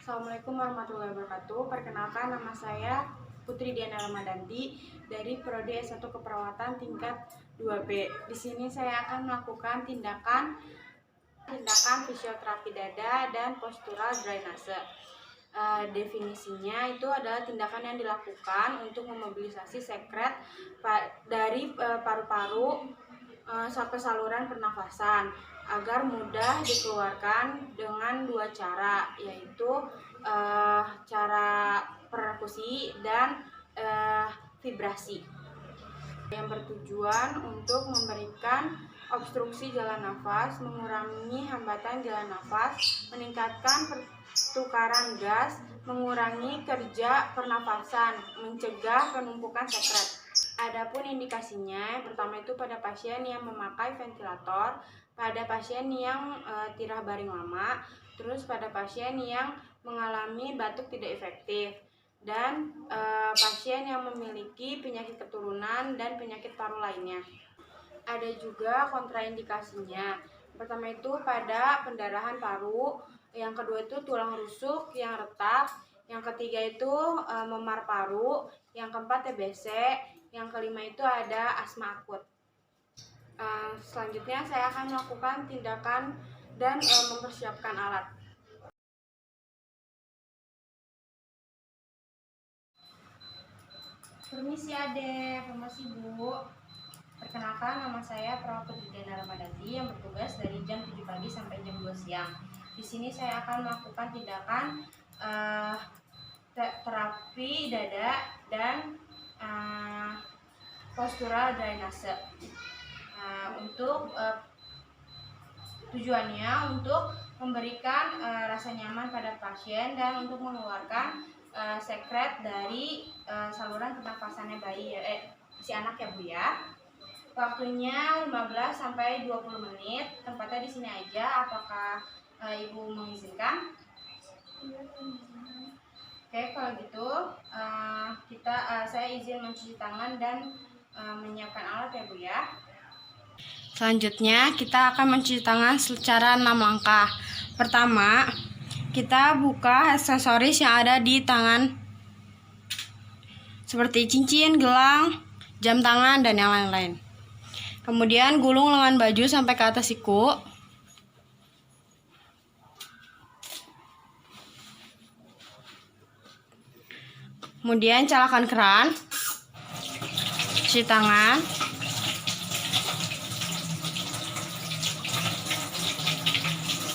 Assalamualaikum warahmatullahi wabarakatuh. Perkenalkan, nama saya Putri Diana Ramadanti dari Prodi S1 Keperawatan tingkat 2B. Di sini saya akan melakukan tindakan fisioterapi dada dan postural drainase. Definisinya itu adalah tindakan yang dilakukan untuk memobilisasi sekret dari paru-paru sampai saluran pernafasan agar mudah dikeluarkan dengan dua cara, yaitu cara perkusi dan vibrasi, yang bertujuan untuk memberikan obstruksi jalan nafas, mengurangi hambatan jalan nafas, meningkatkan pertukaran gas, mengurangi kerja pernafasan, mencegah penumpukan sekret. Adapun indikasinya, yang pertama itu pada pasien yang memakai ventilator, pada pasien yang tirah baring lama, terus pada pasien yang mengalami batuk tidak efektif, dan pasien yang memiliki penyakit keturunan dan penyakit paru lainnya. Ada juga kontraindikasinya. Pertama itu pada pendarahan paru, yang kedua itu tulang rusuk yang retak, yang ketiga itu memar paru, yang keempat TBC, yang kelima itu ada asma akut. Selanjutnya saya akan melakukan tindakan dan mempersiapkan alat. Permisi Ade, permisi Bu. Perkenalkan, nama saya Perawat Putri Diana Ramadanti yang bertugas dari jam 7 pagi sampai jam 2 siang. Di sini saya akan melakukan tindakan terapi dada dan postural drainase. Untuk tujuannya untuk memberikan rasa nyaman pada pasien dan untuk mengeluarkan sekret dari saluran pernafasannya si anak ya Bu ya. Waktunya 15 sampai 20 menit. Tempatnya di sini aja. Apakah Ibu mengizinkan? Oke, kalau gitu saya izin mencuci tangan dan menyiapkan alat ya Bu ya. Selanjutnya kita akan mencuci tangan secara 6 langkah. Pertama, kita buka aksesoris yang ada di tangan seperti cincin, gelang, jam tangan, dan yang lain-lain. Kemudian gulung lengan baju sampai ke atas siku. Kemudian nyalakan keran, cuci tangan.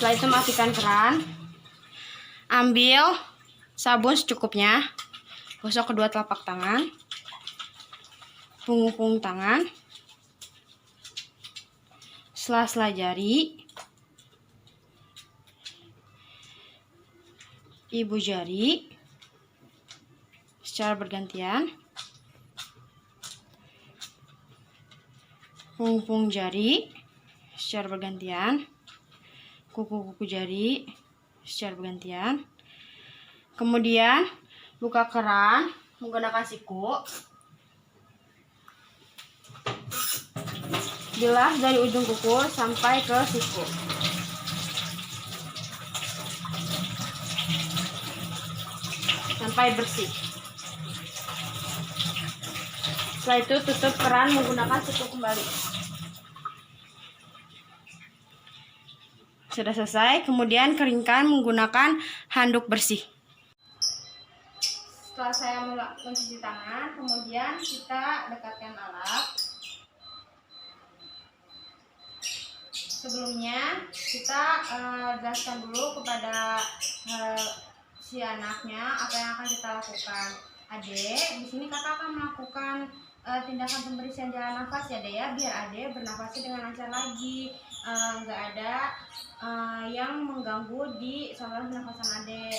Setelah itu matikan keran. Ambil sabun secukupnya. Gosok kedua telapak tangan, punggung tangan, sela-sela jari, ibu jari secara bergantian, punggung jari secara bergantian, kuku-kuku jari secara bergantian. Kemudian buka keran menggunakan siku. Bilas dari ujung kuku sampai ke siku. Sampai bersih. Setelah itu tutup keran menggunakan siku kembali. Sudah selesai, kemudian keringkan menggunakan handuk bersih. Setelah saya mencuci tangan, kemudian kita dekatkan alat. Sebelumnya kita jelaskan dulu kepada si anaknya apa yang akan kita lakukan. Adek, di sini kakak akan melakukan tindakan pembersihan jalan nafas ya Dek ya, biar Adek bernafasnya dengan lancar lagi, nggak ada yang mengganggu di saluran pernafasan Adek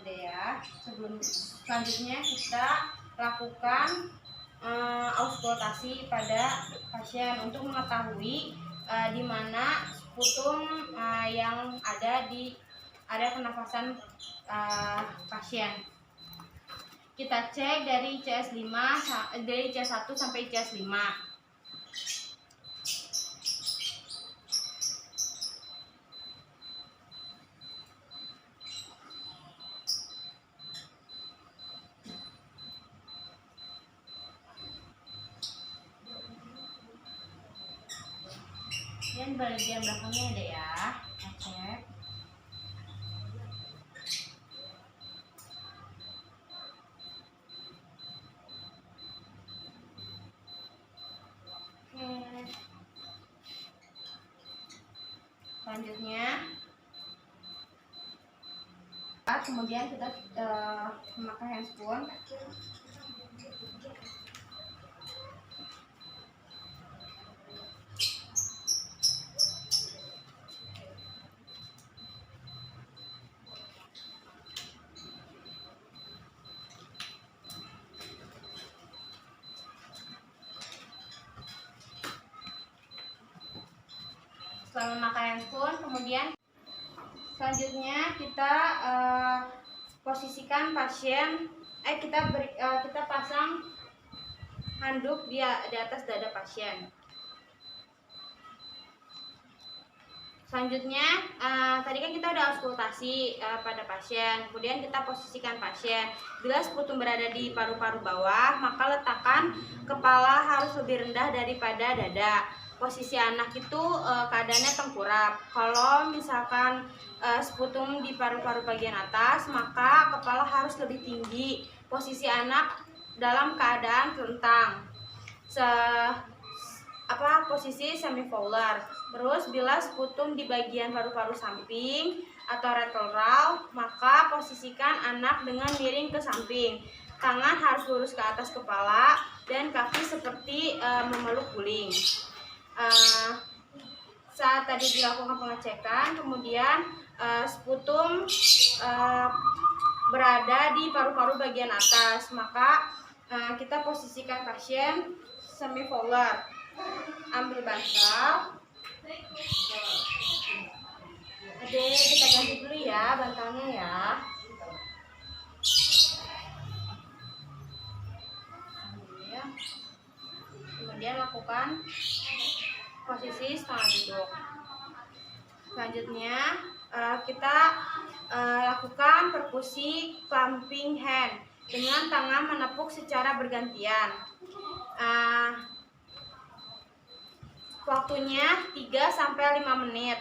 ya. Selanjutnya kita lakukan auskultasi pada pasien untuk mengetahui di mana putung yang ada di area pernafasan pasien. Kita cek dari dari CS1 sampai CS5. pasien bagian belakangnya ada ya, kita cek. Oke. Selanjutnya kemudian kita memakai handspoon. Setelah memakai handphone, kemudian selanjutnya kita posisikan pasien, kita pasang handuk di atas dada pasien. Selanjutnya tadi kan kita udah auskultasi pada pasien, kemudian kita posisikan pasien. Bila sputum berada di paru-paru bawah, maka letakkan kepala harus lebih rendah daripada dada. Posisi anak itu keadaannya tengkurap. Kalau misalkan sputum di paru-paru bagian atas, maka kepala harus lebih tinggi. Posisi anak dalam keadaan telentang. Posisi semivolar. Terus bila sputum di bagian paru-paru samping atau retroral, maka posisikan anak dengan miring ke samping. Tangan harus lurus ke atas kepala dan kaki seperti memeluk guling. Saat tadi dilakukan pengecekan, kemudian sputum berada di paru-paru bagian atas, maka kita posisikan pasien semivolar. Ambil bantal. Adek, kita ganti dulu ya bantalnya ya. Kemudian lakukan posisi setengah duduk. Selanjutnya kita lakukan perkusi clamping hand dengan tangan menepuk secara bergantian. Waktunya 3-5 menit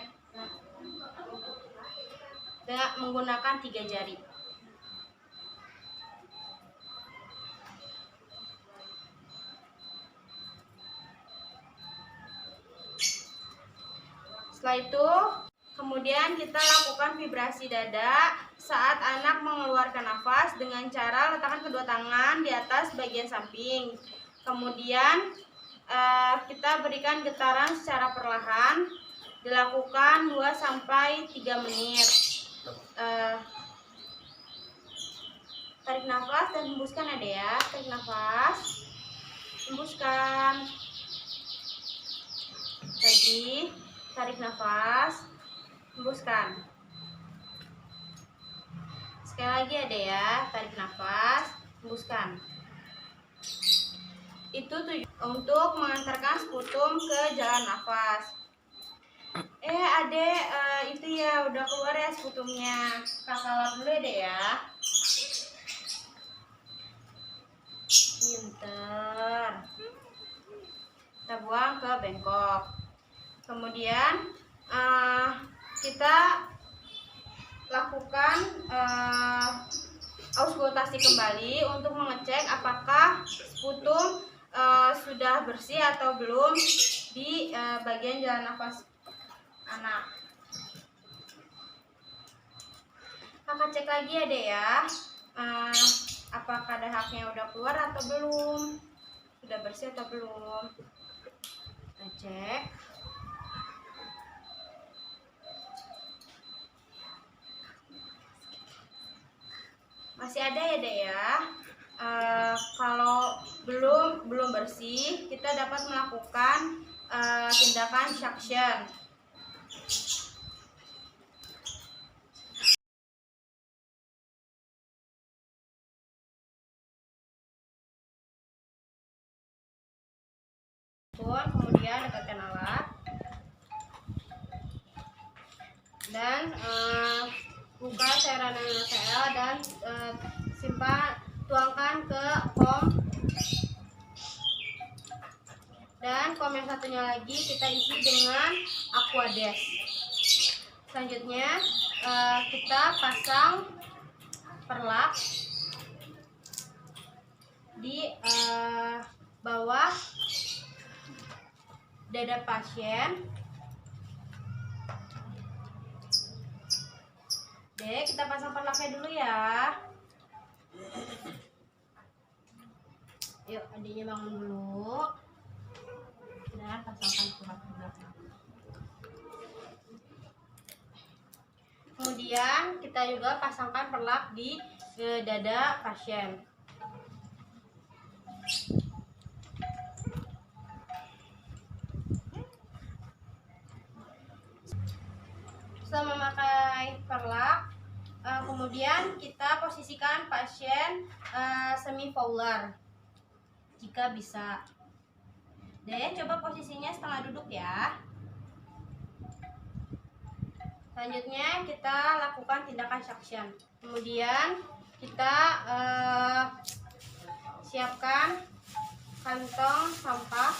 dengan menggunakan 3 jari. Setelah itu, kemudian kita lakukan vibrasi dada saat anak mengeluarkan nafas dengan cara letakkan kedua tangan di atas bagian samping. Kemudian kita berikan getaran secara perlahan, dilakukan 2-3 menit. Tarik nafas dan hembuskan adek ya. Tarik nafas, hembuskan. Lagi, tarik nafas, hembuskan. Sekali lagi adek ya, tarik nafas, hembuskan. Itu untuk mengantarkan sputum ke jalan nafas. Adek, itu ya udah keluar ya sputumnya. Kakak lap dulu ya dek ya. Pinter. Kita buang ke bengkok. Kemudian kita lakukan auskultasi kembali untuk mengecek apakah sputum sudah bersih atau belum di bagian jalan nafas anak. Kakak cek lagi ya dek ya, apakah dahaknya udah keluar atau belum, sudah bersih atau belum. Kita cek. Masih ada ya dek ya. Kalau belum bersih, kita dapat melakukan tindakan suction. Kemudian dekatkan alat dan buka cairan NaCl dan tuangkan ke kom dan kantong yang satunya lagi kita isi dengan Aquades. Selanjutnya kita pasang perlak di bawah dada pasien. Kita pasang perlaknya dulu ya. Yuk, adiknya bangun dulu. Dan pasangkan perlak di belakang. Kemudian kita juga pasangkan perlak di dada pasien. Setelah memakai perlak, kemudian kita posisikan pasien semi fowler jika bisa. Coba posisinya setengah duduk ya. Selanjutnya kita lakukan tindakan suction. Kemudian kita siapkan kantong sampah,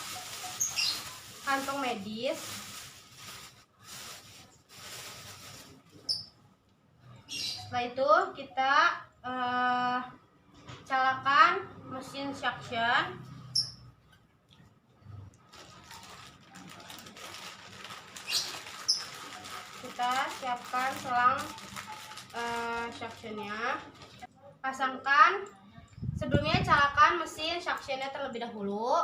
kantong medis. Setelah itu kita calakan mesin suction. Kita siapkan selang suctionnya. Pasangkan, sebelumnya calakan mesin suctionnya terlebih dahulu.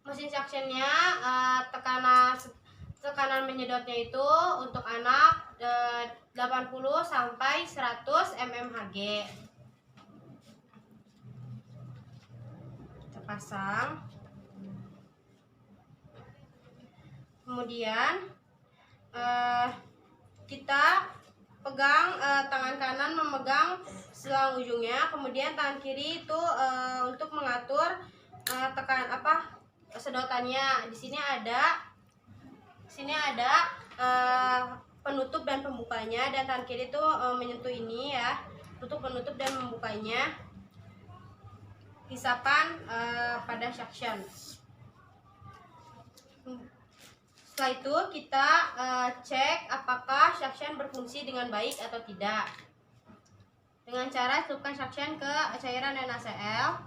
Mesin suctionnya tekanan menyedotnya itu untuk anak 80 sampai 100 mmHg. Kita pasang. Kemudian kita pegang, tangan kanan memegang selang ujungnya, kemudian tangan kiri itu untuk mengatur sedotannya. Di sini ada penutup dan pembukanya, dan tangan kiri itu menyentuh ini ya untuk penutup dan membukanya. Hisapan pada suction. Setelah itu kita cek apakah suction berfungsi dengan baik atau tidak dengan cara celupkan suction ke cairan NaCl.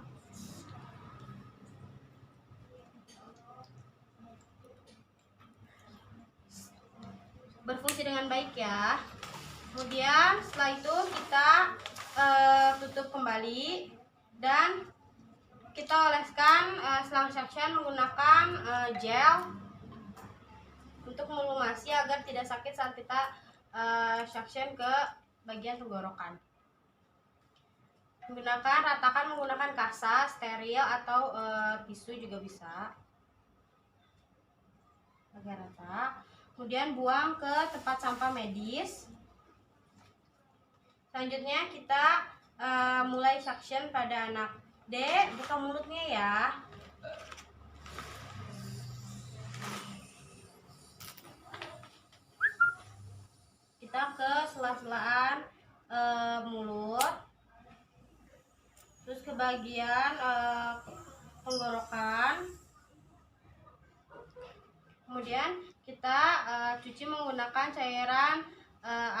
Berfungsi dengan baik ya. Kemudian setelah itu kita tutup kembali dan kita oleskan selang suction menggunakan gel untuk melumasi agar tidak sakit saat kita suction ke bagian tenggorokan. Ratakan menggunakan kasa, steril atau tisu juga bisa agar rata. Kemudian buang ke tempat sampah medis. Selanjutnya kita mulai suction pada anak. Buka mulutnya ya. Kita ke sela-selaan mulut, terus ke bagian tenggorokan. Kemudian kita cuci menggunakan cairan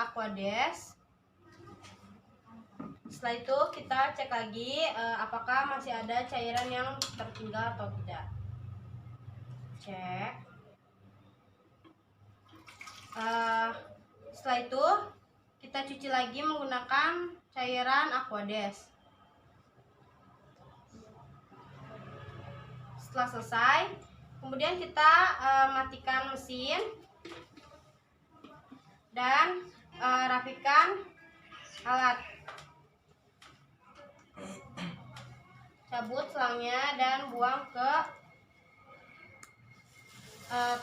Aquades. Setelah itu kita cek lagi apakah masih ada cairan yang tertinggal atau tidak. Cek. Setelah itu kita cuci lagi menggunakan cairan Aquades. Setelah selesai, kemudian kita matikan mesin dan rapikan alat. Cabut selangnya dan buang ke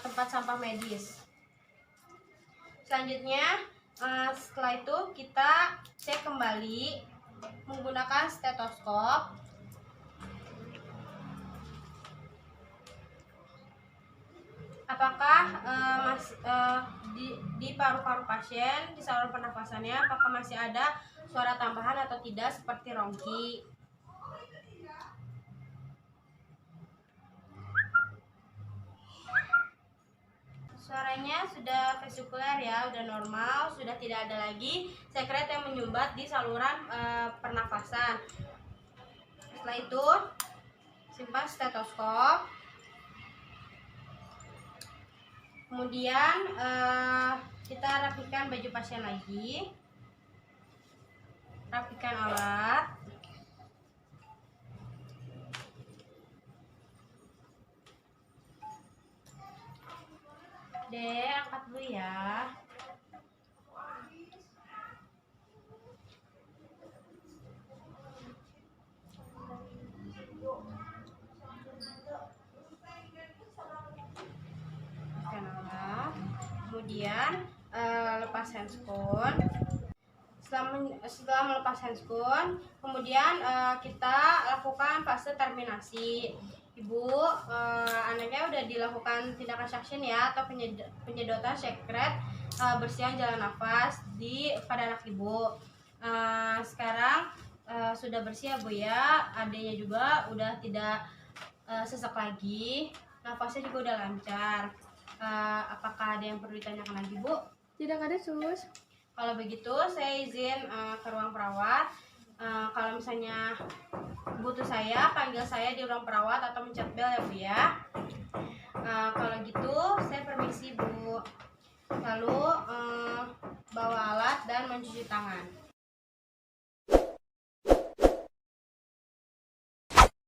tempat sampah medis. Selanjutnya setelah itu kita cek kembali menggunakan stetoskop. Apakah di paru-paru pasien, di saluran pernafasannya, apakah masih ada suara tambahan atau tidak seperti rongki. Suaranya sudah vesikuler ya, udah normal, sudah tidak ada lagi sekret yang menyumbat di saluran pernafasan. Setelah itu simpan stetoskop. Kemudian kita rapikan baju pasien lagi, rapikan alat. Angkat dulu ya. Kemudian lepas handscoon. Setelah melepas handscoon, kemudian kita lakukan fase terminasi. Ibu, anaknya udah dilakukan tindakan suction ya, atau penyedotan sekret bersihan jalan nafas pada anak ibu. Sekarang sudah bersih ya Bu ya, adanya juga udah tidak sesak lagi, nafasnya juga udah lancar. Apakah ada yang perlu ditanyakan lagi Bu? Tidak ada, Sus. Kalau begitu saya izin ke ruang perawat. Kalau misalnya butuh saya, panggil saya di ruang perawat atau mencet bel ya Bu ya. Kalau gitu saya permisi Bu. Lalu bawa alat dan mencuci tangan.